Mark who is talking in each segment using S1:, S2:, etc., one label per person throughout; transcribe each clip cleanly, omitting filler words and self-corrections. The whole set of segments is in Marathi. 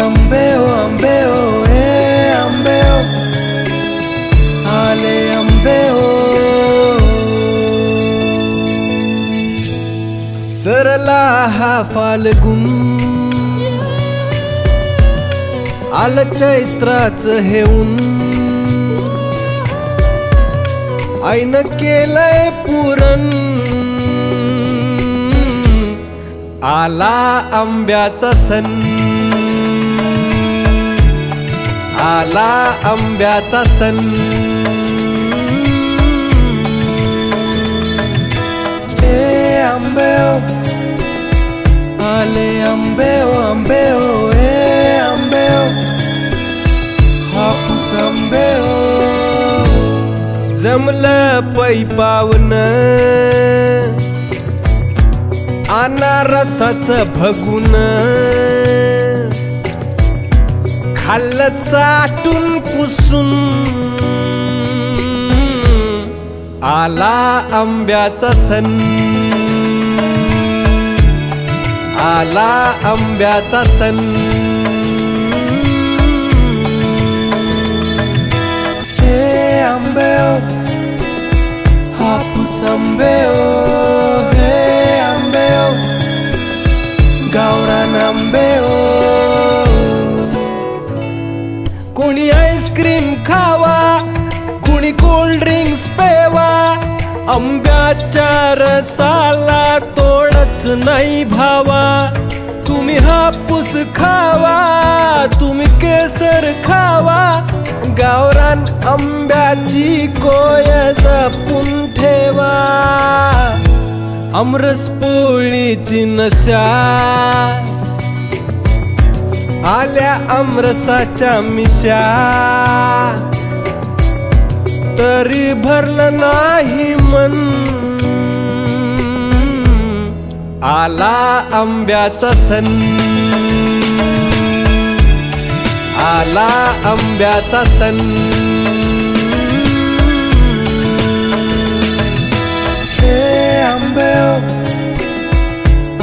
S1: आंबे ओ हे आंबे ओ, आले आंबे ओ. सरला हा फाल्गुन, आलं चैत्राचं हे ऊन, आईनं केलंय पुरण. आला आंब्याचा सण, आला आंब्याचा सण. हे आंबे ओ, आले आंबे ओ हे आंबे ओ, हापूस आंबे ओ. जमलं पैपावनं अनारसाचं भगुन, खाल्लं चाटून पुसून. आला आंब्याचा सण, आला आंब्याचा सण. हे आंबे ओ, हापूस आंबे ओ हे आंबे ओ, गावरान आंबे ओ. कोणी आईस्क्रीम खावा, कोणी कोल्ड ड्रिंक्स पेवा, आंब्याच्या रसाला तोडच नाही भावा. तुम्ही हापूस खावा, तुम्ही केसर खावा, गावरान आंब्याची कोय जपून ठेवा. आमरस पोळीची नशा, आल्या आमरसाच्या मिशा, तरी भरलं नाही मन. आला आंब्याचा सण, आला आंब्याचा सण. हे आंबे ओ,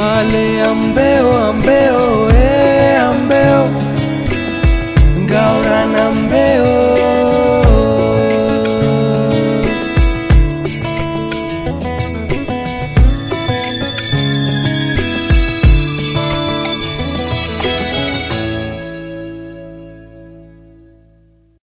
S1: आले आंबे ओ हे आंबे ओ,